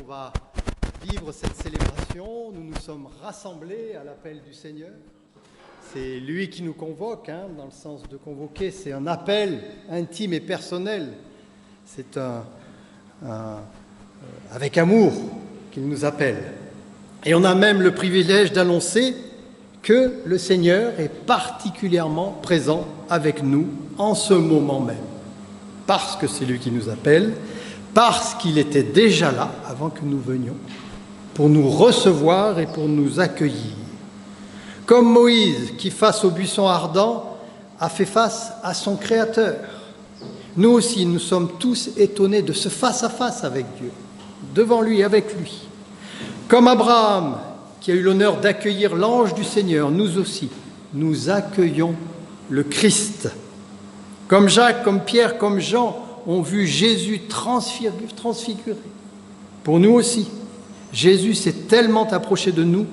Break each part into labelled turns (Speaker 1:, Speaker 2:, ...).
Speaker 1: on va vivre cette célébration. Nous nous sommes rassemblés à l'appel du Seigneur. C'est lui qui nous convoque, dans le sens de convoquer. C'est un appel intime et personnel. C'est avec amour qu'il nous appelle. Et on a même le privilège d'annoncer que le Seigneur est particulièrement présent avec nous en ce moment même. Parce que c'est lui qui nous appelle, parce qu'il était déjà là avant que nous venions, pour nous recevoir et pour nous accueillir. Comme Moïse, qui face au buisson ardent, a fait face à son Créateur. Nous aussi, nous sommes tous étonnés de ce face-à-face avec Dieu, devant lui, avec lui. Comme Abraham, qui a eu l'honneur d'accueillir l'ange du Seigneur, nous aussi, nous accueillons le Christ. Comme Jacques, comme Pierre, comme Jean ont vu Jésus transfiguré. Pour nous aussi, Jésus s'est tellement approché de nous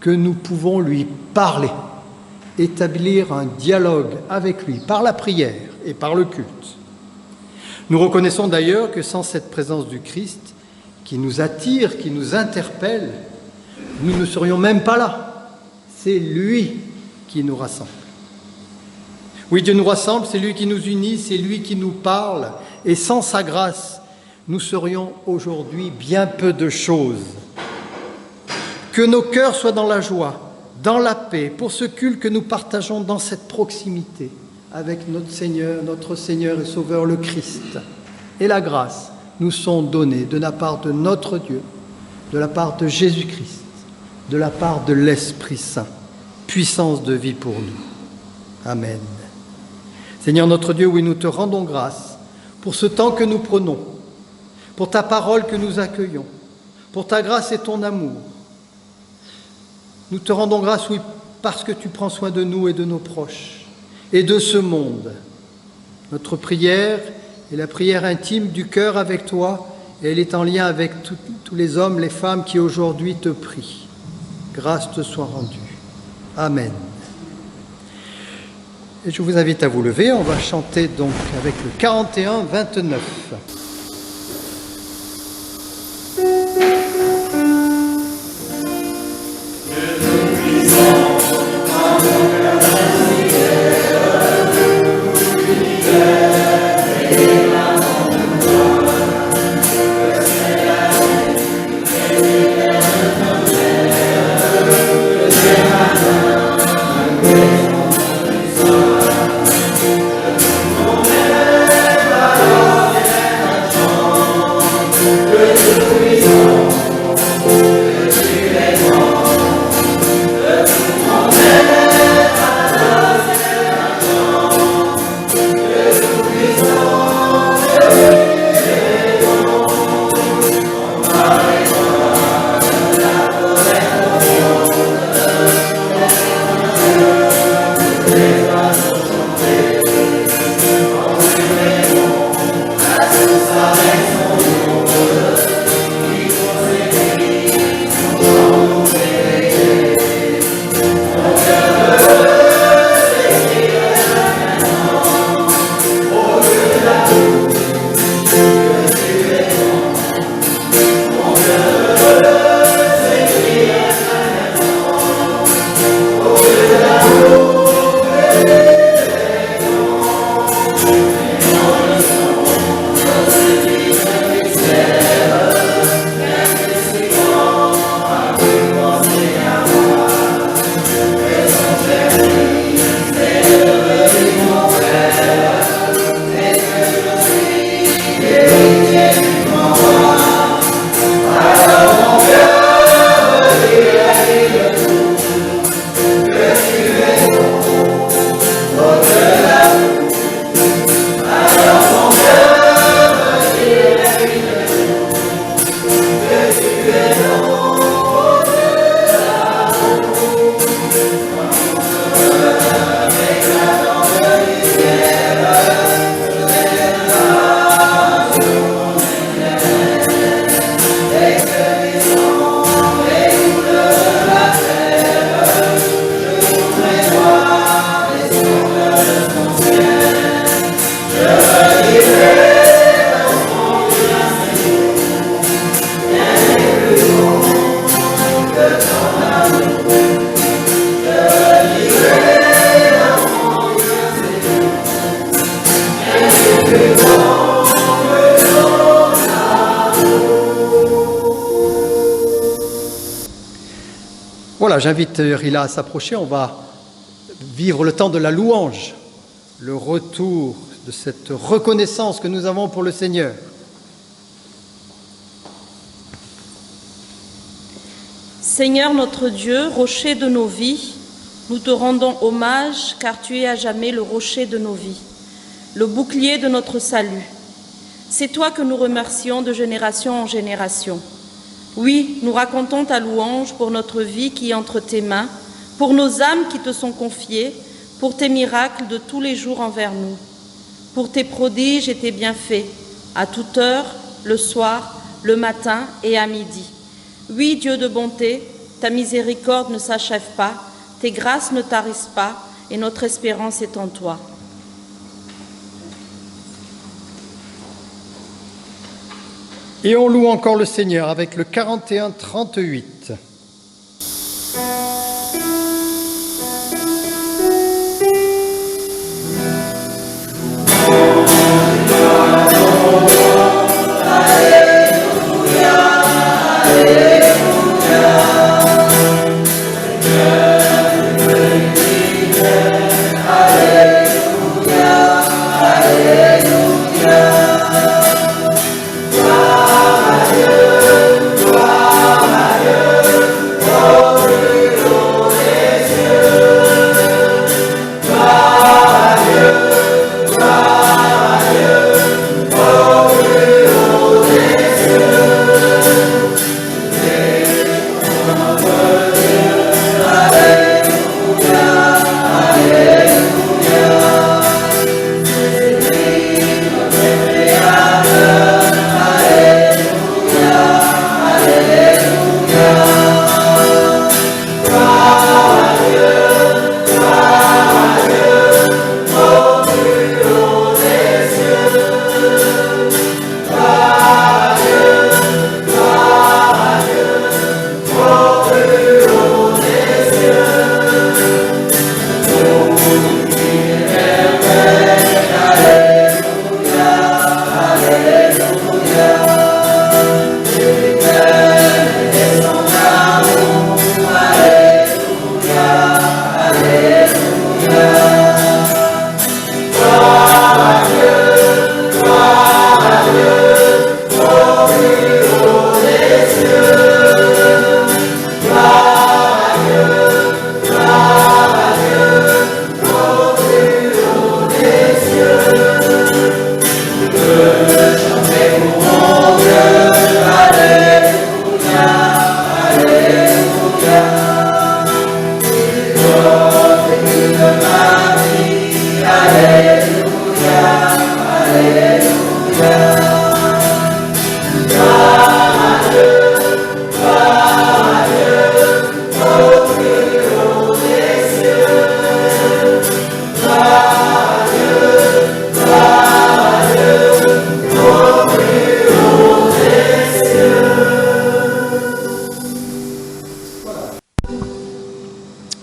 Speaker 1: que nous pouvons lui parler, établir un dialogue avec lui par la prière et par le culte. Nous reconnaissons d'ailleurs que sans cette présence du Christ, qui nous attire, qui nous interpelle, nous ne serions même pas là. C'est lui qui nous rassemble. Oui, Dieu nous rassemble, c'est lui qui nous unit, c'est lui qui nous parle. Et sans sa grâce, nous serions aujourd'hui bien peu de choses. Que nos cœurs soient dans la joie, dans la paix, pour ce culte que nous partageons dans cette proximité avec notre Seigneur et Sauveur le Christ. Et la grâce nous sont données de la part de notre Dieu, de la part de Jésus-Christ, de la part de l'Esprit Saint, puissance de vie pour nous. Amen. Seigneur notre Dieu, oui, nous te rendons grâce pour ce temps que nous prenons, pour ta parole que nous accueillons, pour ta grâce et ton amour. Nous te rendons grâce, oui, parce que tu prends soin de nous et de nos proches et de ce monde. Notre prière est la prière intime du cœur avec toi et elle est en lien avec tous les hommes, les femmes qui aujourd'hui te prient. Grâce te soit rendue. Amen. Et je vous invite à vous lever. On va chanter donc avec le 41-29. Voilà, j'invite Rila à s'approcher. On va vivre le temps de la louange, le retour de cette reconnaissance que nous avons pour le Seigneur.
Speaker 2: Seigneur notre Dieu, rocher de nos vies, nous te rendons hommage car tu es à jamais le rocher de nos vies, le bouclier de notre salut. C'est toi que nous remercions de génération en génération. Oui, nous racontons ta louange pour notre vie qui est entre tes mains, pour nos âmes qui te sont confiées, pour tes miracles de tous les jours envers nous, pour tes prodiges et tes bienfaits, à toute heure, le soir, le matin et à midi. Oui, Dieu de bonté, ta miséricorde ne s'achève pas, tes grâces ne tarissent pas, et notre espérance est en toi.
Speaker 1: Et on loue encore le Seigneur avec le 41-38.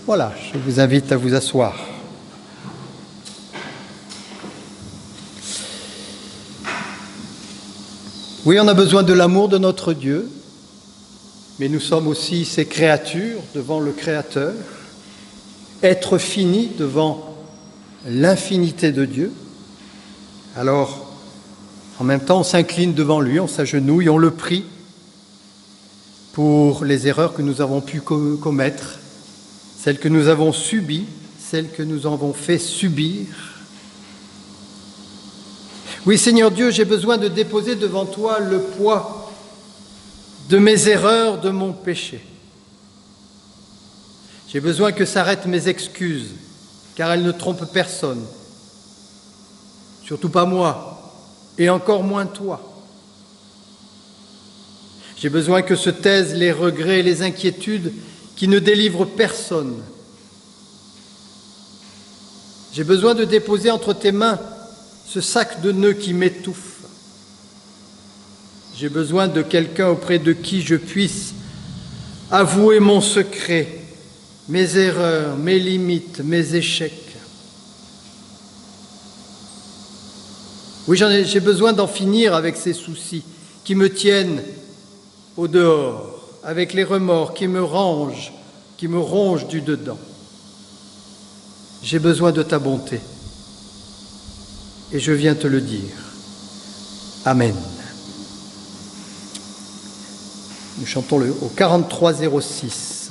Speaker 1: Voilà, je vous invite à vous asseoir. Oui, on a besoin de l'amour de notre Dieu, mais nous sommes aussi ses créatures devant le Créateur, être finis devant l'infinité de Dieu. Alors, en même temps, on s'incline devant lui, on s'agenouille, on le prie pour les erreurs que nous avons pu commettre, celles que nous avons subies, celles que nous avons fait subir. Oui, Seigneur Dieu, j'ai besoin de déposer devant toi le poids de mes erreurs, de mon péché. J'ai besoin que s'arrêtent mes excuses, car elles ne trompent personne, surtout pas moi, et encore moins toi. J'ai besoin que se taisent les regrets et les inquiétudes qui ne délivrent personne. J'ai besoin de déposer entre tes mains ce sac de nœuds qui m'étouffe. J'ai besoin de quelqu'un auprès de qui je puisse avouer mon secret, mes erreurs, mes limites, mes échecs. Oui, j'ai besoin d'en finir avec ces soucis qui me tiennent au dehors, avec les remords qui me rangent qui me ronge du dedans. J'ai besoin de ta bonté et je viens te le dire. Amen. Nous chantons au 4306.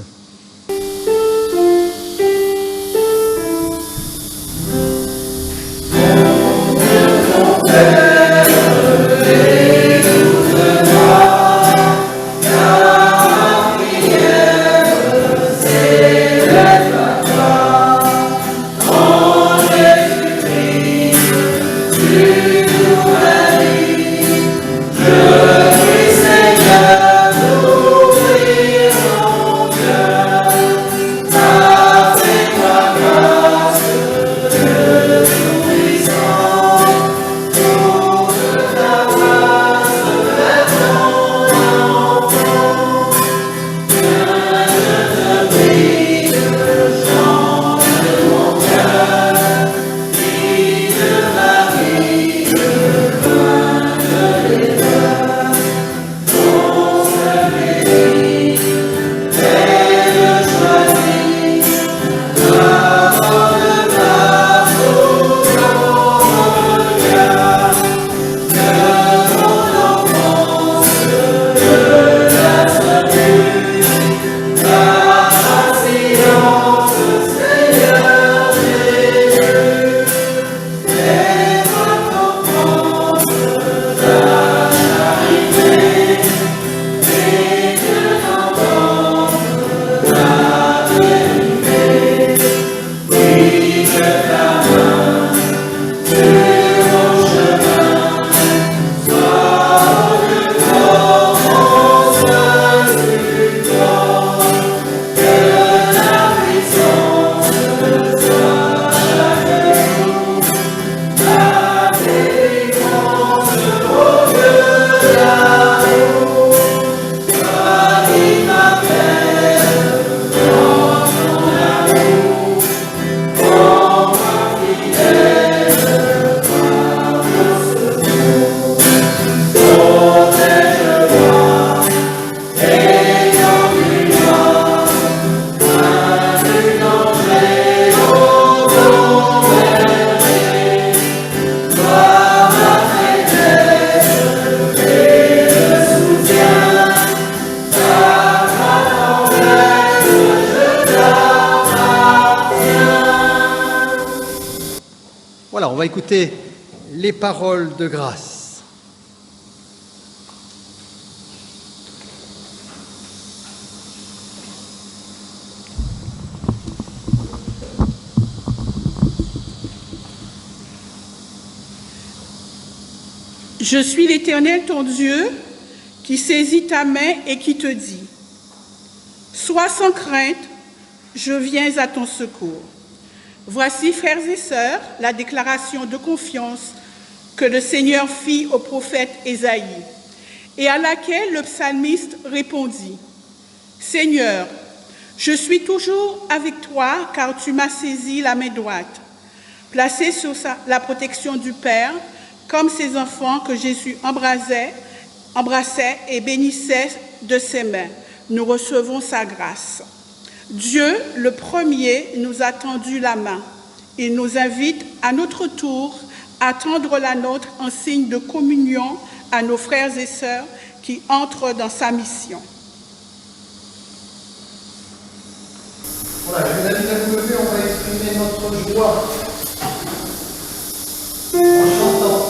Speaker 1: Voilà, on va écouter les paroles de grâce.
Speaker 3: Je suis l'Éternel, ton Dieu, qui saisit ta main et qui te dit : sois sans crainte, je viens à ton secours. Voici, frères et sœurs, la déclaration de confiance que le Seigneur fit au prophète Ésaïe, et à laquelle le psalmiste répondit : Seigneur, je suis toujours avec toi, car tu m'as saisi la main droite. Placé sous la protection du Père, comme ces enfants que Jésus embrassait et bénissait de ses mains, nous recevons sa grâce. Dieu, le premier, nous a tendu la main. Il nous invite à notre tour à tendre la nôtre en signe de communion à nos frères et sœurs qui entrent dans sa mission.
Speaker 1: Voilà, je vous invite à vous lever, on va exprimer notre joie en chantant.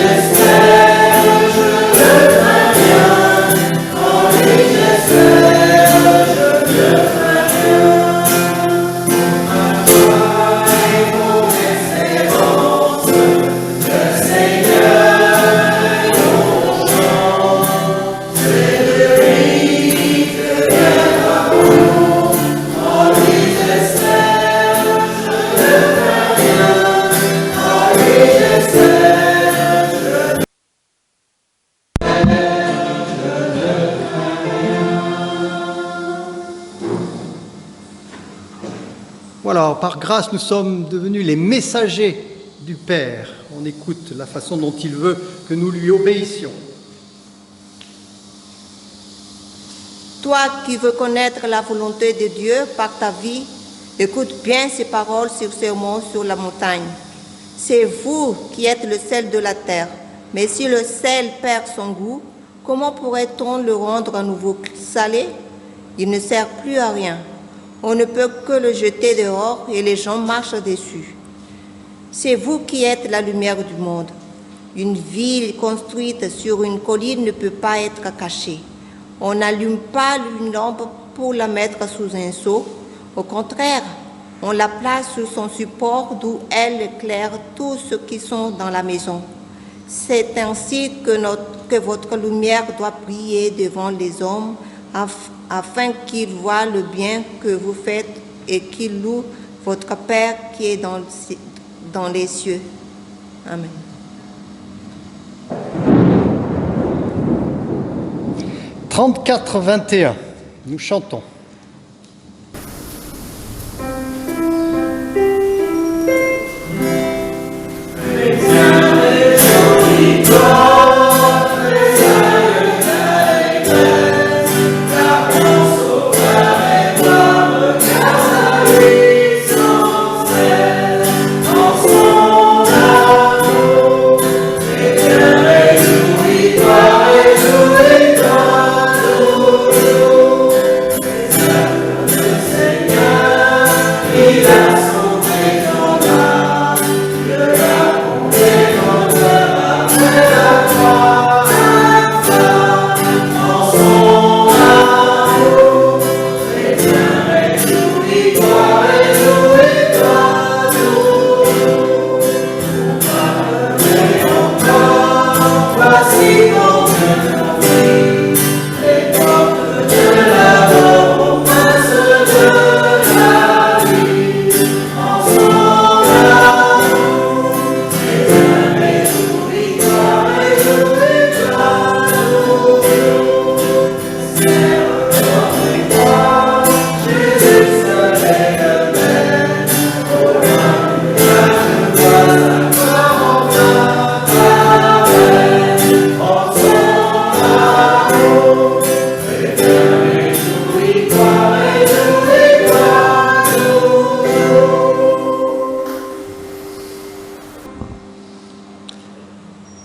Speaker 4: Espère, je
Speaker 1: par grâce, nous sommes devenus les messagers du Père. On écoute la façon dont il veut que nous lui obéissions.
Speaker 4: Toi qui veux connaître la volonté de Dieu par ta vie, écoute bien ces paroles sur sermon sur la montagne. C'est vous qui êtes le sel de la terre. Mais si le sel perd son goût, comment pourrait-on le rendre à nouveau salé? Il ne sert plus à rien. On ne peut que le jeter dehors et les gens marchent dessus. C'est vous qui êtes la lumière du monde. Une ville construite sur une colline ne peut pas être cachée. On n'allume pas une lampe pour la mettre sous un seau. Au contraire, on la place sur son support d'où elle éclaire tous ceux qui sont dans la maison. C'est ainsi que votre lumière doit briller devant les hommes afin qu'ils voient le bien que vous faites et qu'ils louent votre Père qui est dans les cieux. Amen.
Speaker 1: « 34-21 » nous chantons.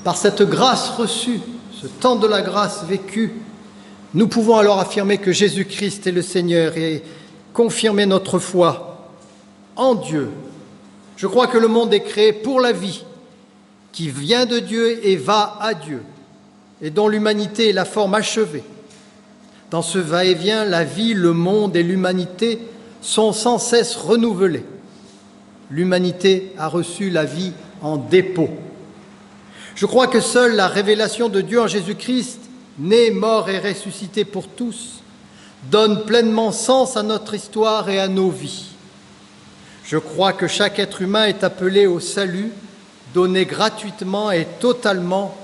Speaker 1: Par cette grâce reçue, ce temps de la grâce vécu, nous pouvons alors affirmer que Jésus-Christ est le Seigneur et confirmer notre foi en Dieu. Je crois que le monde est créé pour la vie, qui vient de Dieu et va à Dieu, et dont l'humanité est la forme achevée. Dans ce va-et-vient, la vie, le monde et l'humanité sont sans cesse renouvelés. L'humanité a reçu la vie en dépôt. Je crois que seule la révélation de Dieu en Jésus-Christ, né, mort et ressuscité pour tous, donne pleinement sens à notre histoire et à nos vies. Je crois que chaque être humain est appelé au salut, donné gratuitement et totalement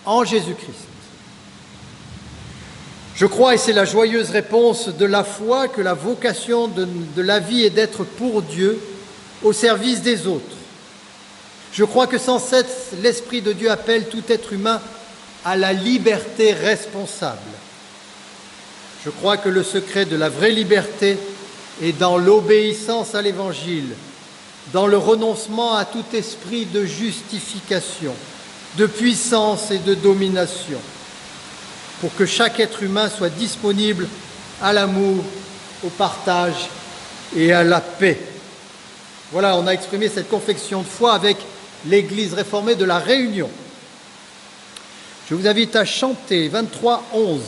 Speaker 1: en Jésus-Christ. Je crois, et c'est la joyeuse réponse de la foi, que la vocation de la vie est d'être pour Dieu, au service des autres. Je crois que sans cesse, l'Esprit de Dieu appelle tout être humain à la liberté responsable. Je crois que le secret de la vraie liberté est dans l'obéissance à l'Évangile, dans le renoncement à tout esprit de justification, de puissance et de domination, pour que chaque être humain soit disponible à l'amour, au partage et à la paix. Voilà, on a exprimé cette confession de foi avec l'Église réformée de la Réunion. Je vous invite à chanter 23-11.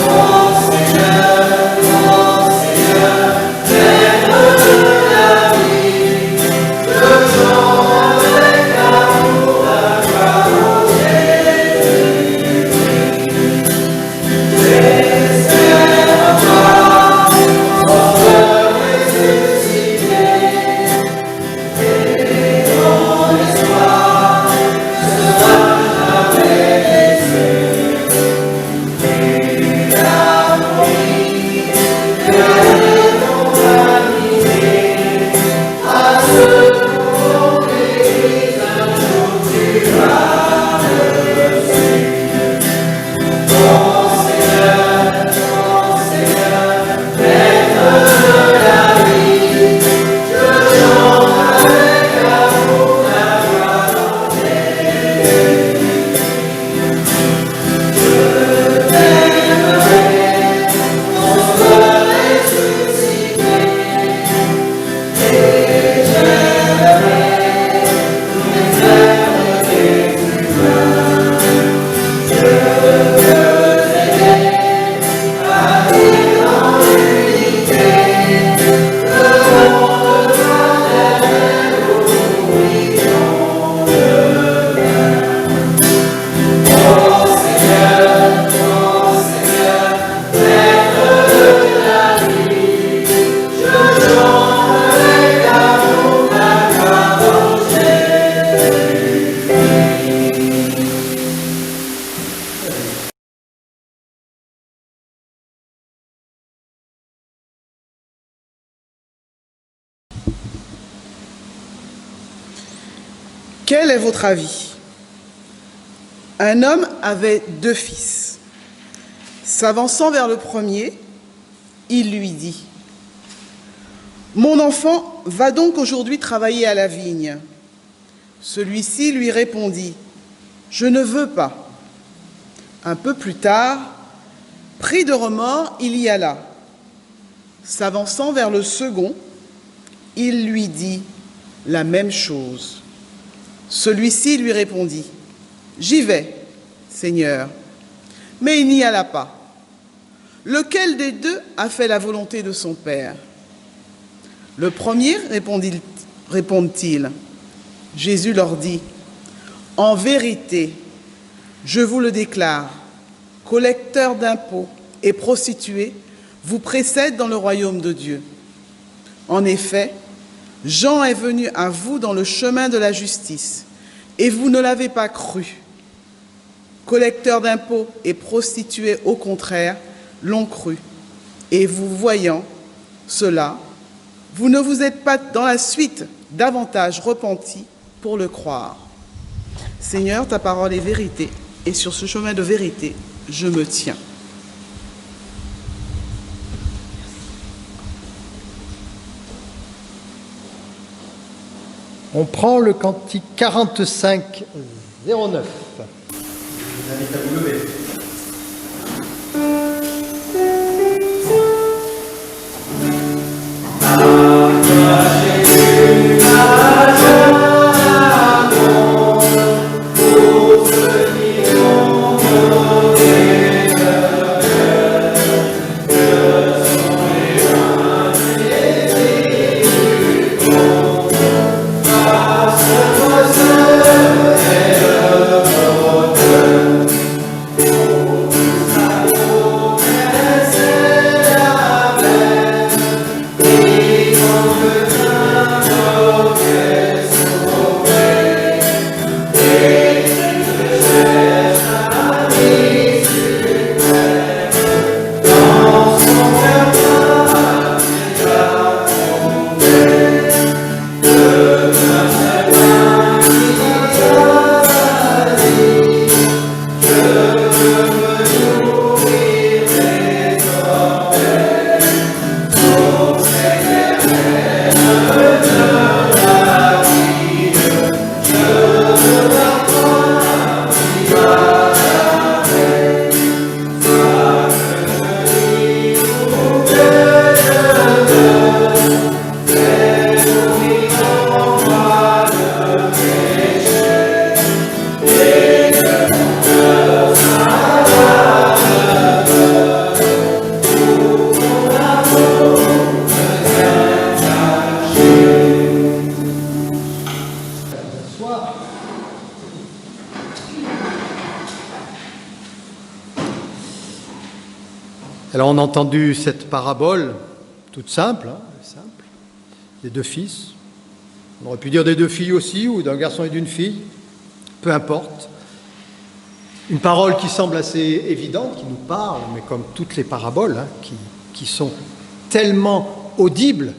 Speaker 5: Oh
Speaker 3: Quel est votre avis? Un homme avait 2 fils. S'avançant vers le premier, il lui dit: « Mon enfant, va donc aujourd'hui travailler à la vigne. » Celui-ci lui répondit: « Je ne veux pas. » Un peu plus tard, pris de remords, il y alla. S'avançant vers le second, il lui dit la même chose. Celui-ci lui répondit: « J'y vais, Seigneur. » Mais il n'y alla pas. Lequel des 2 a fait la volonté de son père? Le premier, répondit-il. Jésus leur dit: « En vérité, je vous le déclare, collecteurs d'impôts et prostituées vous précèdent dans le royaume de Dieu. En effet, Jean est venu à vous dans le chemin de la justice, et vous ne l'avez pas cru. Collecteurs d'impôts et prostituées, au contraire, l'ont cru. Et vous voyant cela, vous ne vous êtes pas dans la suite davantage repentis pour le croire. Seigneur, ta parole est vérité, et sur ce chemin de vérité, je me tiens.
Speaker 1: On prend le cantique 45, 09. Je vous invite à vous lever. Alors on a entendu cette parabole toute simple, des 2 fils. On aurait pu dire des 2 filles aussi, ou d'un garçon et d'une fille, peu importe. Une parole qui semble assez évidente, qui nous parle, mais comme toutes les paraboles, qui sont tellement audibles,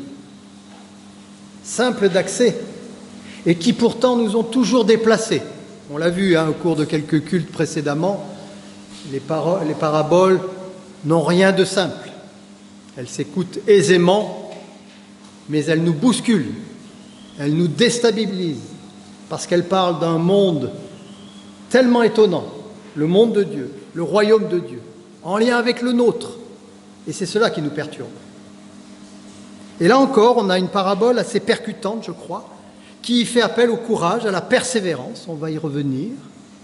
Speaker 1: simples d'accès, et qui pourtant nous ont toujours déplacés. On l'a vu au cours de quelques cultes précédemment, les paraboles n'ont rien de simple. Elles s'écoutent aisément, mais elles nous bousculent, elles nous déstabilisent, parce qu'elles parlent d'un monde tellement étonnant, le monde de Dieu, le royaume de Dieu, en lien avec le nôtre. Et c'est cela qui nous perturbe. Et là encore, on a une parabole assez percutante, je crois, qui fait appel au courage, à la persévérance, on va y revenir,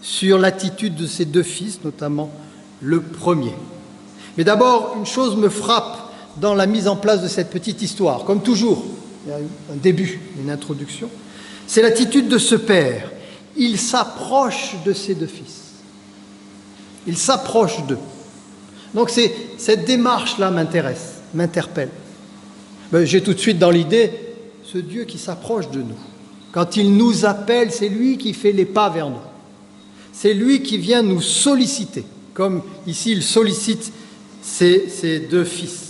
Speaker 1: sur l'attitude de ces 2 fils, notamment le premier. Mais d'abord, une chose me frappe dans la mise en place de cette petite histoire. Comme toujours, il y a un début, une introduction. C'est l'attitude de ce père. Il s'approche de ses 2 fils. Il s'approche d'eux. Donc cette démarche-là m'intéresse, m'interpelle. J'ai tout de suite dans l'idée ce Dieu qui s'approche de nous. Quand il nous appelle, c'est lui qui fait les pas vers nous. C'est lui qui vient nous solliciter, comme ici il sollicite ses 2 fils.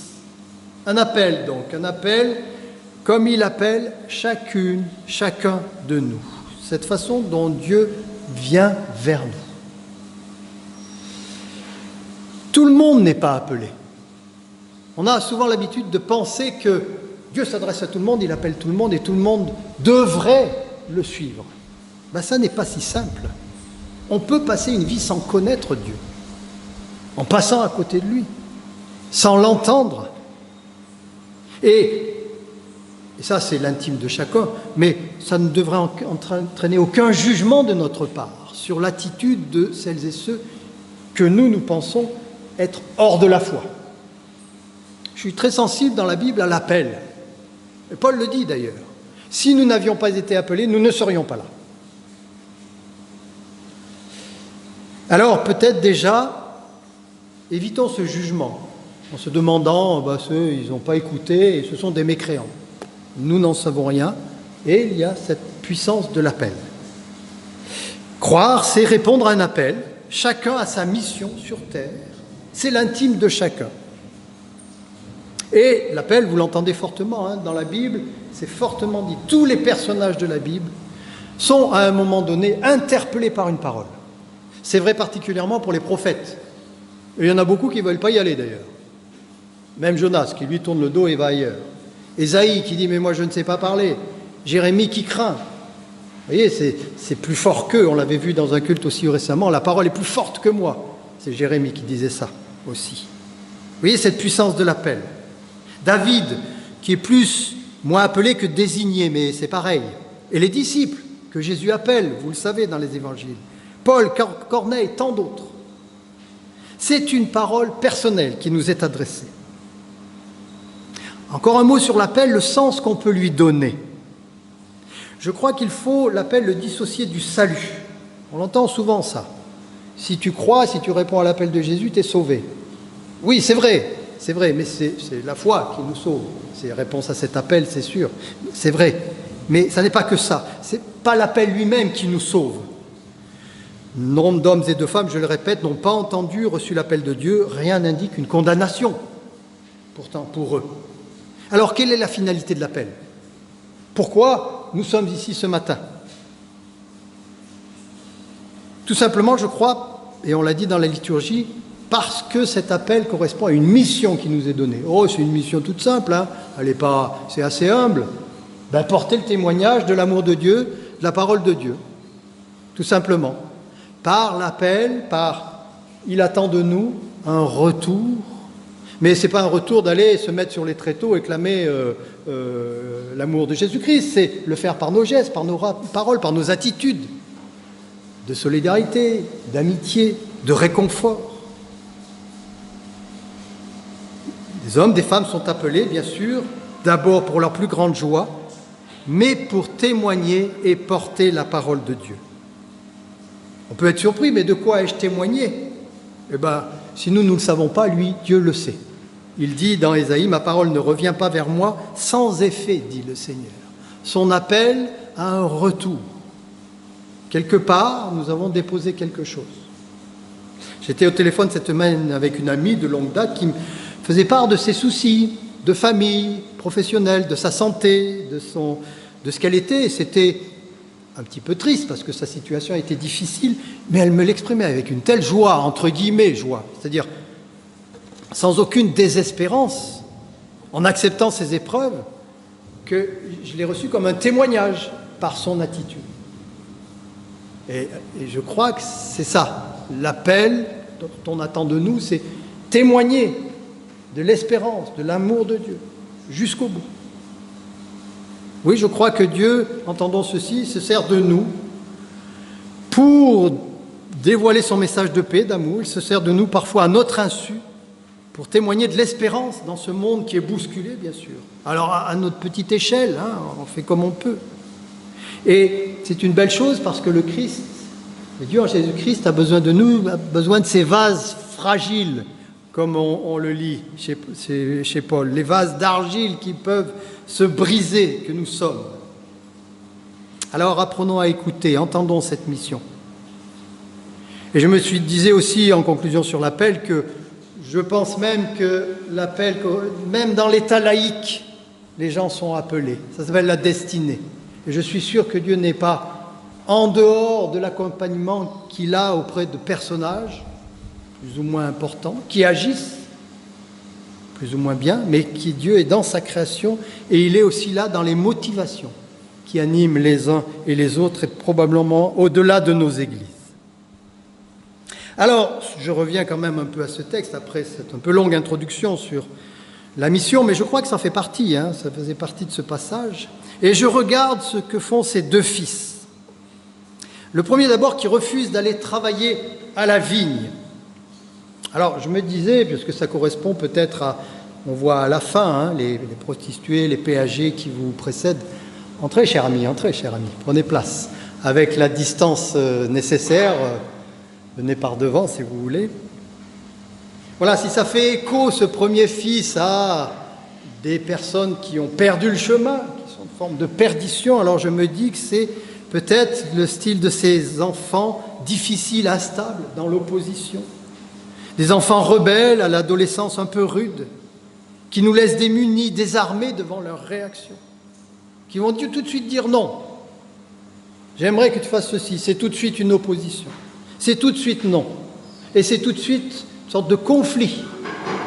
Speaker 1: Un appel donc, un appel comme il appelle chacun de nous. cette façon dont Dieu vient vers nous. Tout le monde n'est pas appelé. On a souvent l'habitude de penser que Dieu s'adresse à tout le monde, il appelle tout le monde et tout le monde devrait le suivre. Ça n'est pas si simple. On peut passer une vie sans connaître Dieu, en passant à côté de lui, sans l'entendre. Et ça, c'est l'intime de chacun, mais ça ne devrait entraîner aucun jugement de notre part sur l'attitude de celles et ceux que nous pensons être hors de la foi. Je suis très sensible dans la Bible à l'appel. Et Paul le dit d'ailleurs. Si nous n'avions pas été appelés, nous ne serions pas là. Alors peut-être déjà, évitons ce jugement en se demandant, ceux, ils n'ont pas écouté et ce sont des mécréants. Nous n'en savons rien et il y a cette puissance de l'appel. Croire, c'est répondre à un appel. Chacun a sa mission sur terre. C'est l'intime de chacun. Et l'appel, vous l'entendez fortement dans la Bible, c'est fortement dit. Tous les personnages de la Bible sont à un moment donné interpellés par une parole. C'est vrai particulièrement pour les prophètes. Et il y en a beaucoup qui ne veulent pas y aller d'ailleurs. Même Jonas qui lui tourne le dos et va ailleurs. Ésaïe qui dit « mais moi je ne sais pas parler ». Jérémie qui craint. Vous voyez, c'est plus fort qu'eux. On l'avait vu dans un culte aussi récemment. La parole est plus forte que moi. C'est Jérémie qui disait ça aussi. Vous voyez cette puissance de l'appel. David, qui est moins appelé que désigné, mais c'est pareil. Et les disciples que Jésus appelle, vous le savez dans les évangiles. Paul, Corneille, tant d'autres. C'est une parole personnelle qui nous est adressée. Encore un mot sur l'appel, le sens qu'on peut lui donner. Je crois qu'il faut l'appel le dissocier du salut. On entend souvent ça. Si tu crois, si tu réponds à l'appel de Jésus, tu es sauvé. Oui, c'est vrai, mais c'est la foi qui nous sauve. C'est réponse à cet appel, c'est sûr, c'est vrai. Mais ça n'est pas que ça. C'est pas l'appel lui-même qui nous sauve. Nombre d'hommes et de femmes, je le répète, n'ont pas entendu, reçu l'appel de Dieu. Rien n'indique une condamnation, pourtant, pour eux. Alors, quelle est la finalité de l'appel? Pourquoi nous sommes ici ce matin? Tout simplement, je crois, et on l'a dit dans la liturgie, parce que cet appel correspond à une mission qui nous est donnée. Oh, c'est une mission toute simple, elle n'est pas, c'est assez humble. Porter le témoignage de l'amour de Dieu, de la parole de Dieu, tout simplement. Par l'appel, il attend de nous un retour, mais ce n'est pas un retour d'aller se mettre sur les tréteaux et clamer l'amour de Jésus-Christ, c'est le faire par nos gestes, par nos paroles, par nos attitudes de solidarité, d'amitié, de réconfort. Des hommes, des femmes sont appelés, bien sûr, d'abord pour leur plus grande joie, mais pour témoigner et porter la parole de Dieu. On peut être surpris, mais de quoi ai-je témoigné? Si nous ne le savons pas, lui, Dieu le sait. Il dit dans Ésaïe, « Ma parole ne revient pas vers moi sans effet, dit le Seigneur. » Son appel a un retour. Quelque part, nous avons déposé quelque chose. J'étais au téléphone cette semaine avec une amie de longue date qui me faisait part de ses soucis de famille, professionnelle, de sa santé, de ce qu'elle était. C'était un petit peu triste parce que sa situation était difficile, mais elle me l'exprimait avec une telle joie, entre guillemets joie, c'est-à-dire sans aucune désespérance, en acceptant ses épreuves, que je l'ai reçue comme un témoignage par son attitude. Et je crois que c'est ça, l'appel dont on attend de nous, c'est témoigner de l'espérance, de l'amour de Dieu, jusqu'au bout. Oui, je crois que Dieu, entendons ceci, se sert de nous pour dévoiler son message de paix, d'amour. Il se sert de nous parfois à notre insu pour témoigner de l'espérance dans ce monde qui est bousculé, bien sûr. Alors, à notre petite échelle, on fait comme on peut. Et c'est une belle chose parce que le Christ, le Dieu en Jésus-Christ, a besoin de nous, a besoin de ces vases fragiles, comme on le lit chez Paul, les vases d'argile qui peuvent se briser que nous sommes. Alors apprenons à écouter, entendons cette mission. Et je me disais aussi en conclusion sur l'appel que je pense même que l'appel, même dans l'état laïque, les gens sont appelés. Ça s'appelle la destinée. Et je suis sûr que Dieu n'est pas en dehors de l'accompagnement qu'il a auprès de personnages plus ou moins importants, qui agissent plus ou moins bien, mais qui Dieu est dans sa création et il est aussi là dans les motivations qui animent les uns et les autres et probablement au-delà de nos églises. Alors, je reviens quand même un peu à ce texte après cette un peu longue introduction sur la mission, mais je crois que ça fait partie, ça faisait partie de ce passage. Et je regarde ce que font ces deux fils. Le premier d'abord qui refuse d'aller travailler à la vigne. Alors je me disais, puisque ça correspond peut-être à, on voit à la fin, les prostituées, les péagers qui vous précèdent. Entrez, cher ami, prenez place. Avec la distance nécessaire, venez par devant si vous voulez. Voilà, si ça fait écho, ce premier fils, à des personnes qui ont perdu le chemin, qui sont en forme de perdition, alors je me dis que c'est peut-être le style de ces enfants difficiles, instables, dans l'opposition. Des enfants rebelles à l'adolescence un peu rude, qui nous laissent démunis, désarmés devant leurs réactions, qui vont tout de suite dire non. J'aimerais que tu fasses ceci, c'est tout de suite une opposition. C'est tout de suite non. Et c'est tout de suite une sorte de conflit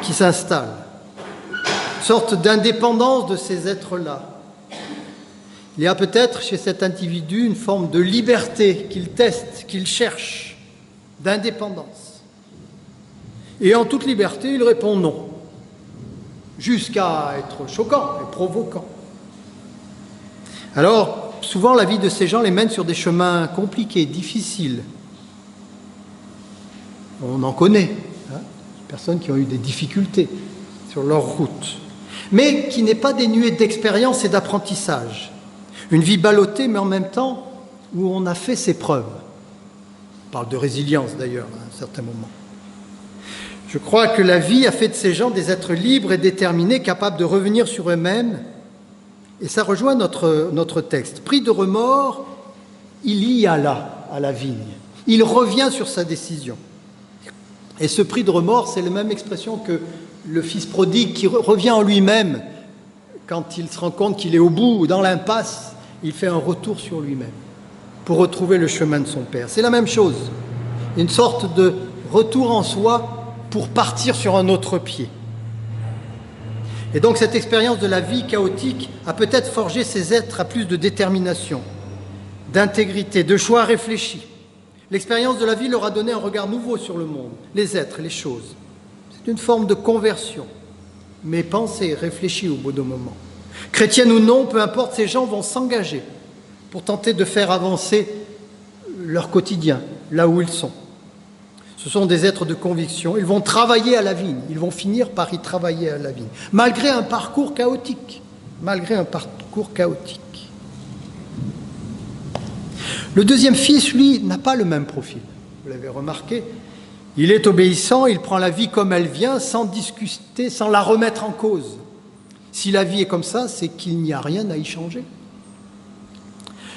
Speaker 1: qui s'installe, une sorte d'indépendance de ces êtres-là. Il y a peut-être chez cet individu une forme de liberté qu'il teste, qu'il cherche, d'indépendance. Et en toute liberté, il répond non, jusqu'à être choquant et provoquant. Alors, souvent, la vie de ces gens les mène sur des chemins compliqués, difficiles. On en connaît, des personnes qui ont eu des difficultés sur leur route, mais qui n'est pas dénuée d'expérience et d'apprentissage. Une vie ballottée, mais en même temps où on a fait ses preuves. On parle de résilience d'ailleurs, à un certain moment. Je crois que la vie a fait de ces gens des êtres libres et déterminés, capables de revenir sur eux-mêmes. Et ça rejoint notre texte. Pris de remords, il y alla à la vigne. Il revient sur sa décision. Et ce pris de remords, c'est la même expression que le fils prodigue qui revient en lui-même. Quand il se rend compte qu'il est au bout ou dans l'impasse, il fait un retour sur lui-même pour retrouver le chemin de son Père. C'est la même chose. Une sorte de retour en soi pour partir sur un autre pied. Et donc cette expérience de la vie chaotique a peut-être forgé ces êtres à plus de détermination, d'intégrité, de choix réfléchis. L'expérience de la vie leur a donné un regard nouveau sur le monde, les êtres, les choses. C'est une forme de conversion, mais pensée, réfléchie au bout d'un moment. Chrétienne ou non, peu importe, ces gens vont s'engager pour tenter de faire avancer leur quotidien, là où ils sont. Ce sont des êtres de conviction. Ils vont travailler à la vigne. Ils vont finir par y travailler à la vigne. Malgré un parcours chaotique. Le deuxième fils, lui, n'a pas le même profil. Vous l'avez remarqué. Il est obéissant, il prend la vie comme elle vient, sans discuter, sans la remettre en cause. Si la vie est comme ça, c'est qu'il n'y a rien à y changer.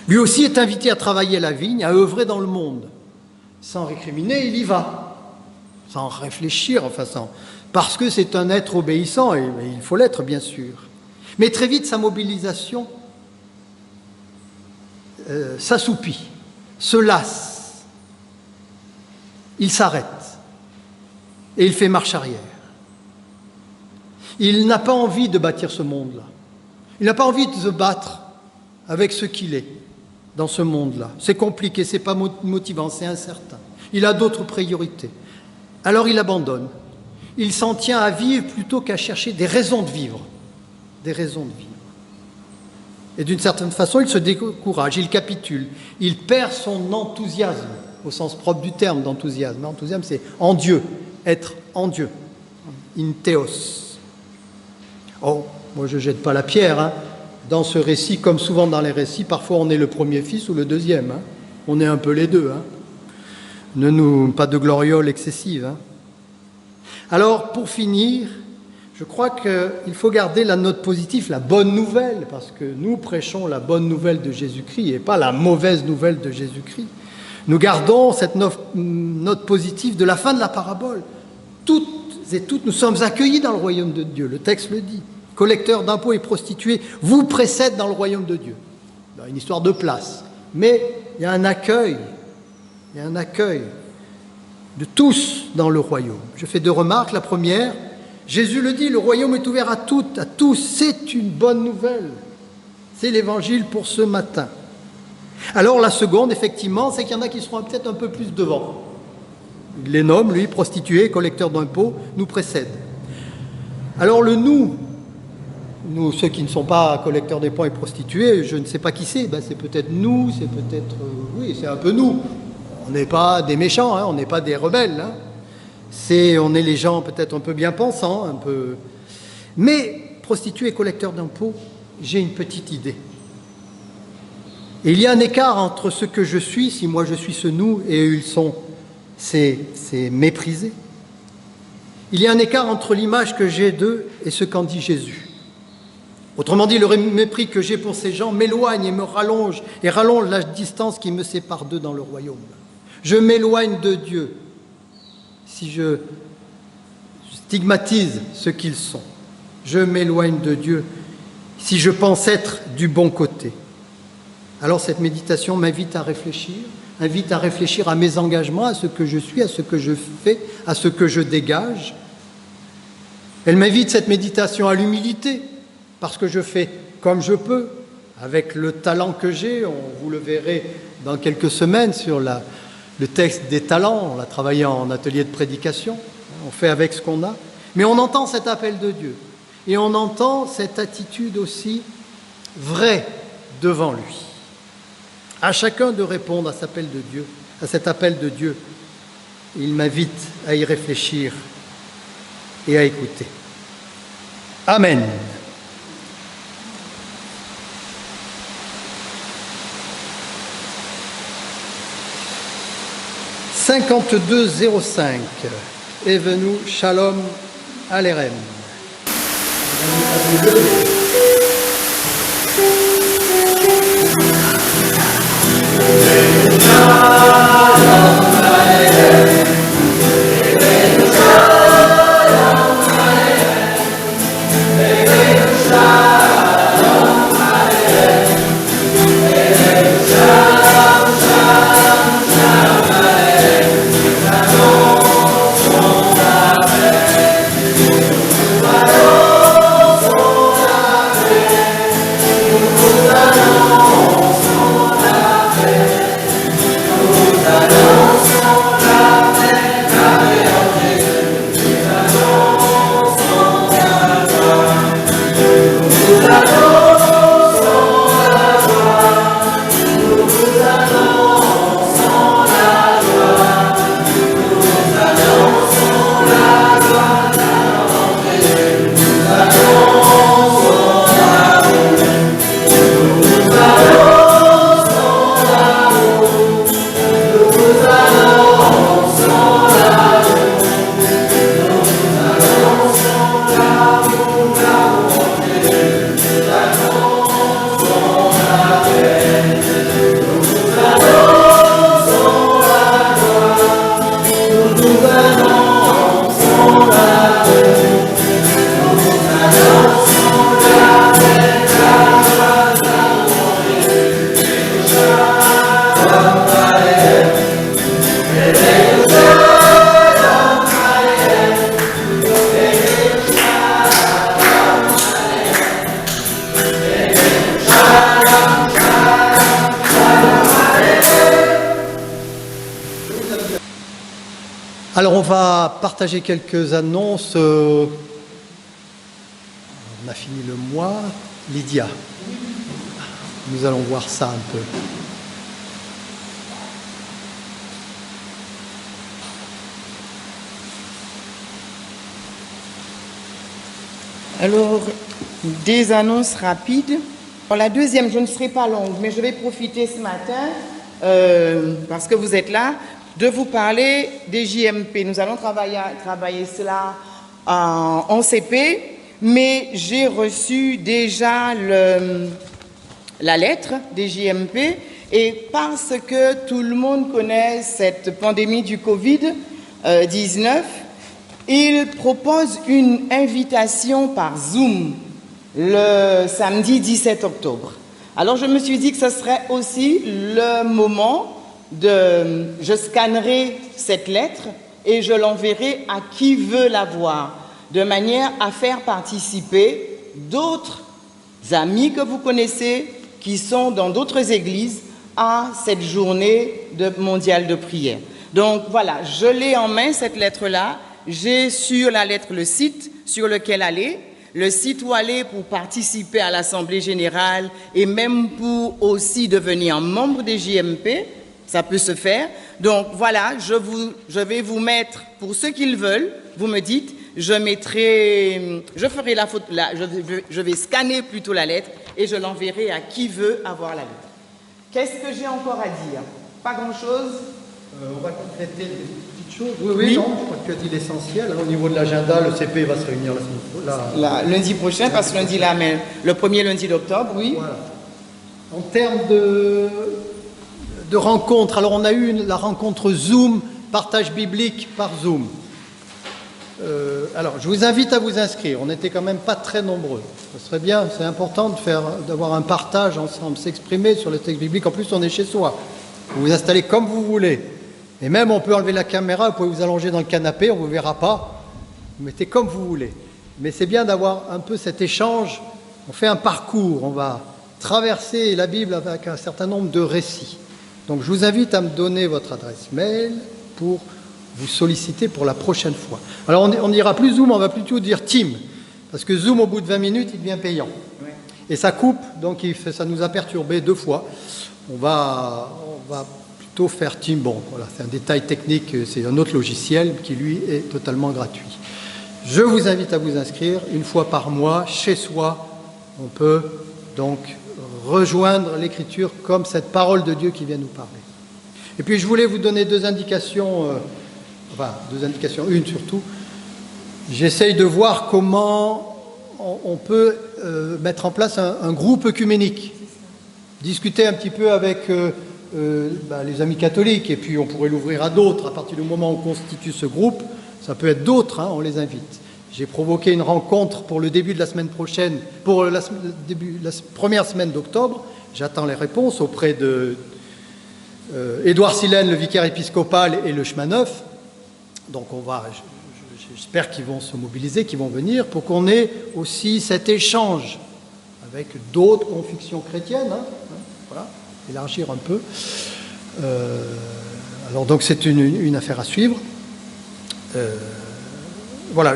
Speaker 1: Lui aussi est invité à travailler à la vigne, à œuvrer dans le monde. Sans récriminer, il y va, sans réfléchir, parce que c'est un être obéissant, et il faut l'être bien sûr. Mais très vite, sa mobilisation s'assoupit, se lasse, il s'arrête, et il fait marche arrière. Il n'a pas envie de bâtir ce monde-là, il n'a pas envie de se battre avec ce qu'il est. Dans ce monde-là. C'est compliqué, c'est pas motivant, c'est incertain. Il a d'autres priorités. Alors il abandonne. Il s'en tient à vivre plutôt qu'à chercher des raisons de vivre. Des raisons de vivre. Et d'une certaine façon, il se décourage, il capitule. Il perd son enthousiasme, au sens propre du terme d'enthousiasme. Enthousiasme, c'est en Dieu, être en Dieu. In theos. Oh, moi je ne jette pas la pierre, Dans ce récit, comme souvent dans les récits, parfois on est le premier fils ou le deuxième. On est un peu les deux. Pas de gloriole excessive. Alors, pour finir, je crois qu'il faut garder la note positive, la bonne nouvelle, parce que nous prêchons la bonne nouvelle de Jésus-Christ et pas la mauvaise nouvelle de Jésus-Christ. Nous gardons cette note positive de la fin de la parabole. Toutes et toutes, nous sommes accueillis dans le royaume de Dieu, le texte le dit. Collecteurs d'impôts et prostituées vous précèdent dans le royaume de Dieu. Une histoire de place. Mais il y a un accueil. Il y a un accueil de tous dans le royaume. Je fais deux remarques. La première, Jésus le dit, le royaume est ouvert à toutes, à tous. C'est une bonne nouvelle. C'est l'évangile pour ce matin. Alors la seconde, effectivement, c'est qu'il y en a qui seront peut-être un peu plus devant. Il les nomme, lui, prostituées, collecteurs d'impôts, nous précède. Alors le nous, ceux qui ne sont pas collecteurs d'impôts et prostituées, je ne sais pas qui c'est, c'est peut-être nous, c'est peut-être, oui, c'est un peu nous. On n'est pas des méchants, on n'est pas des rebelles. On est les gens peut-être un peu bien pensants, un peu... Mais prostituées et collecteurs d'impôts, j'ai une petite idée. Et il y a un écart entre ce que je suis, si moi je suis ce nous, et eux ils sont, c'est méprisé. Il y a un écart entre l'image que j'ai d'eux et ce qu'en dit Jésus. Autrement dit, le mépris que j'ai pour ces gens m'éloigne et me rallonge la distance qui me sépare d'eux dans le royaume. Je m'éloigne de Dieu si je stigmatise ce qu'ils sont. Je m'éloigne de Dieu si je pense être du bon côté. Alors cette méditation m'invite à réfléchir à mes engagements, à ce que je suis, à ce que je fais, à ce que je dégage. Elle m'invite, cette méditation, à l'humilité, parce que je fais comme je peux, avec le talent que j'ai. Vous le verrez dans quelques semaines sur le texte des talents. On l'a travaillé en atelier de prédication. On fait avec ce qu'on a. Mais on entend cet appel de Dieu. Et on entend cette attitude aussi vraie devant lui. À chacun de répondre à cet appel de Dieu. Il m'invite à y réfléchir et à écouter. Amen. « 5205 Evenu Shalom Alerem. Alors on va partager quelques annonces. On a fini le mois. Lydia, nous allons voir ça un peu.
Speaker 5: Alors, des annonces rapides. Pour la deuxième, je ne serai pas longue, mais je vais profiter ce matin, parce que vous êtes là, de vous parler des JMP. Nous allons travailler cela en CP, mais j'ai reçu déjà la lettre des JMP, et parce que tout le monde connaît cette pandémie du Covid-19, ils proposent une invitation par Zoom le samedi 17 octobre. Alors je me suis dit que ce serait aussi le moment de... Je scannerai cette lettre et je l'enverrai à qui veut la voir, de manière à faire participer d'autres amis que vous connaissez qui sont dans d'autres églises à cette journée mondiale de prière. Donc voilà, je l'ai en main cette lettre-là. J'ai sur la lettre le site sur lequel aller, le site où aller pour participer à l'Assemblée générale et même pour aussi devenir membre des JMP, ça peut se faire. Donc voilà, je vais vous mettre, pour ceux qui le veulent, vous me dites, je ferai la photo, je vais scanner plutôt la lettre et je l'enverrai à qui veut avoir la lettre. Qu'est-ce que j'ai encore à dire? Pas grand-chose.
Speaker 1: On va compléter des petites choses. Oui, non, je crois que tu as dit l'essentiel. Au niveau de l'agenda, le CP va se réunir
Speaker 5: lundi prochain, parce que lundi là, mais le premier lundi d'octobre, oui.
Speaker 1: Voilà. En termes de rencontres, alors on a eu la rencontre Zoom, partage biblique par Zoom. Alors, je vous invite à vous inscrire. On n'était quand même pas très nombreux. Ce serait bien, c'est important d'avoir un partage ensemble, s'exprimer sur le texte biblique. En plus, on est chez soi. Vous vous installez comme vous voulez. Et même, on peut enlever la caméra, vous pouvez vous allonger dans le canapé, on ne vous verra pas. Vous mettez comme vous voulez. Mais c'est bien d'avoir un peu cet échange. On fait un parcours, on va traverser la Bible avec un certain nombre de récits. Donc, je vous invite à me donner votre adresse mail pour vous solliciter pour la prochaine fois. Alors, on n'ira plus Zoom, on va plutôt dire Team. Parce que Zoom, au bout de 20 minutes, il devient payant. Oui. Et ça coupe, donc ça nous a perturbé 2 fois. On va plutôt faire Team. Bon, voilà, c'est un détail technique, c'est un autre logiciel qui, lui, est totalement gratuit. Je vous invite à vous inscrire 1 fois par mois, chez soi. On peut donc rejoindre l'Écriture comme cette parole de Dieu qui vient nous parler. Et puis, je voulais vous donner 2 indications, une surtout. J'essaye de voir comment on peut mettre en place un groupe œcuménique. Discuter un petit peu avec les amis catholiques, et puis on pourrait l'ouvrir à d'autres. À partir du moment où on constitue ce groupe, ça peut être d'autres, on les invite. J'ai provoqué une rencontre pour le début de la semaine prochaine, pour la première semaine d'octobre. J'attends les réponses auprès de Édouard Silène, le vicaire épiscopal, et le chemin neuf. Donc j'espère qu'ils vont se mobiliser, qu'ils vont venir, pour qu'on ait aussi cet échange avec d'autres convictions chrétiennes, voilà, élargir un peu. Alors donc c'est une affaire à suivre. Voilà,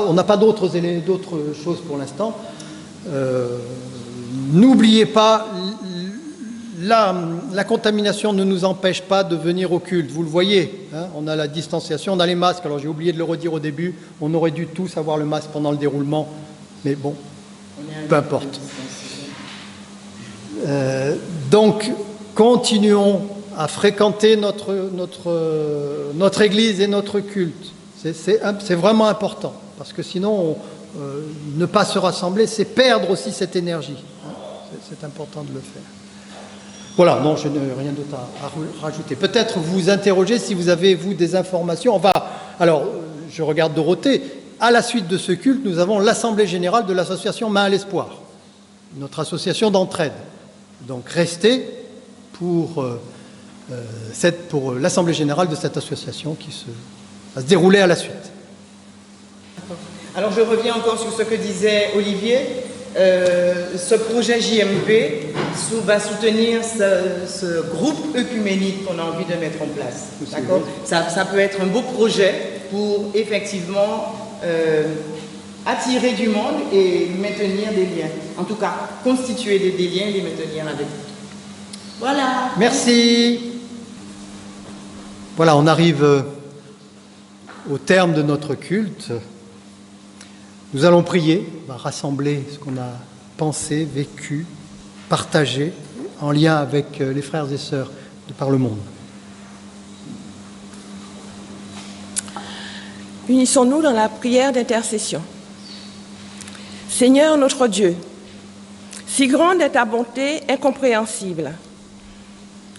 Speaker 1: on n'a pas d'autres choses pour l'instant. N'oubliez pas, la contamination ne nous empêche pas de venir au culte. Vous le voyez, on a la distanciation, on a les masques. Alors j'ai oublié de le redire au début, on aurait dû tous avoir le masque pendant le déroulement, mais bon, peu importe. Donc, continuons à fréquenter notre église et notre culte. C'est vraiment important, parce que sinon, ne pas se rassembler, c'est perdre aussi cette énergie. C'est important de le faire. Voilà, non, je n'ai rien d'autre à rajouter. Peut-être vous interroger si vous avez, vous, des informations. Alors, je regarde Dorothée. À la suite de ce culte, nous avons l'Assemblée générale de l'association Main à l'Espoir, notre association d'entraide. Donc, restez pour l'Assemblée générale de cette association qui va se dérouler à la suite.
Speaker 5: Alors, je reviens encore sur ce que disait Olivier. Ce projet JMP va soutenir ce groupe œcuménique qu'on a envie de mettre en place. D'accord ? Ça peut être un beau projet pour effectivement attirer du monde et maintenir des liens. En tout cas, constituer des liens et les maintenir avec vous. Voilà.
Speaker 1: Merci. Voilà, on arrive au terme de notre culte. Nous allons prier, on va rassembler ce qu'on a pensé, vécu, partagé, en lien avec les frères et sœurs de par le monde.
Speaker 6: Unissons-nous dans la prière d'intercession. Seigneur notre Dieu, si grande est ta bonté incompréhensible,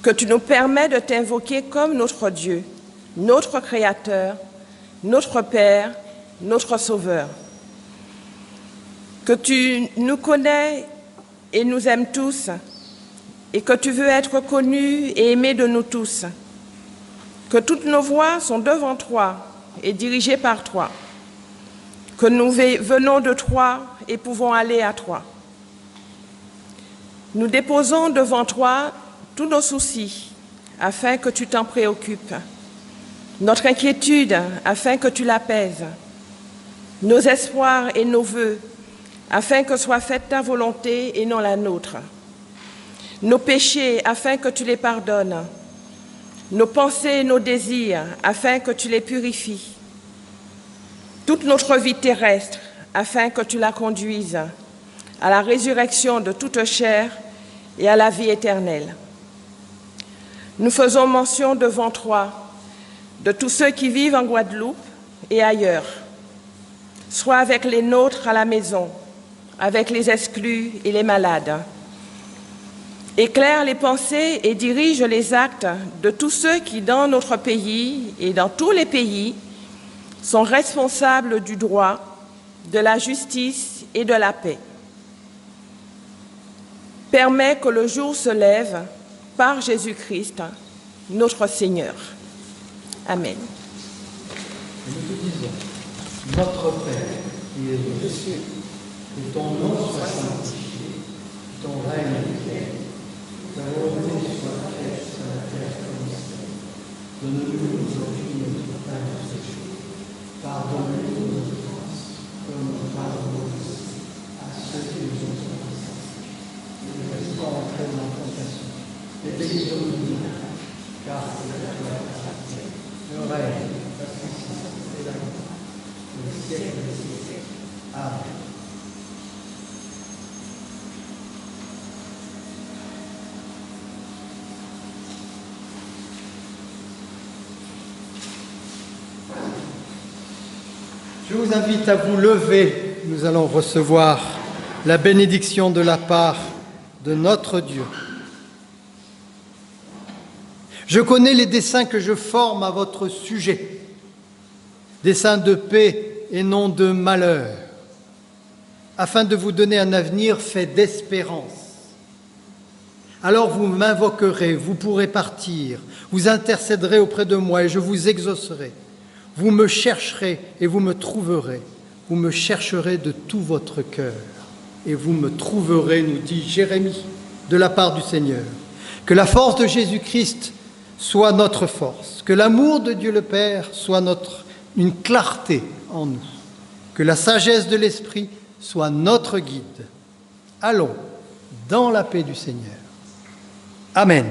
Speaker 6: que tu nous permets de t'invoquer comme notre Dieu, notre Créateur, notre Père, notre Sauveur. Que tu nous connais et nous aimes tous, et que tu veux être connu et aimé de nous tous, que toutes nos voies sont devant toi et dirigées par toi, que nous venons de toi et pouvons aller à toi. Nous déposons devant toi tous nos soucis, afin que tu t'en préoccupes, notre inquiétude, afin que tu l'apaises, nos espoirs et nos vœux, afin que soit faite ta volonté et non la nôtre, nos péchés, afin que tu les pardonnes, nos pensées et nos désirs, afin que tu les purifies, toute notre vie terrestre, afin que tu la conduises à la résurrection de toute chair et à la vie éternelle. Nous faisons mention devant toi de tous ceux qui vivent en Guadeloupe et ailleurs, soit avec les nôtres à la maison, avec les exclus et les malades. Éclaire les pensées et dirige les actes de tous ceux qui, dans notre pays et dans tous les pays, sont responsables du droit, de la justice et de la paix. Permets que le jour se lève par Jésus-Christ, notre Seigneur. Amen.
Speaker 1: Nous te disons, notre Père, qui es aux cieux, que ton nom soit sanctifié, que ton règne vienne, ta volonté soit faite sur la terre comme au ciel. Donne-nous aujourd'hui notre pain de ce jour. Pardonne-nous nos offenses, comme nous pardonnons aussi à ceux qui nous ont offensés. Ne nous laisse pas entrer dans la tentation, mais délivre-nous du mal, car c'est la toi le règne, la puissance et la gloire, le siècle des siècles. Amen. Je vous invite à vous lever. Nous allons recevoir la bénédiction de la part de notre Dieu. Je connais les desseins que je forme à votre sujet, desseins de paix et non de malheur, afin de vous donner un avenir fait d'espérance. Alors vous m'invoquerez, vous pourrez partir, vous intercéderez auprès de moi et je vous exaucerai. Vous me chercherez et vous me trouverez. Vous me chercherez de tout votre cœur et vous me trouverez, nous dit Jérémie, de la part du Seigneur. Que la force de Jésus-Christ soit notre force, que l'amour de Dieu le Père soit une clarté en nous, que la sagesse de l'Esprit soit notre guide. Allons dans la paix du Seigneur. Amen.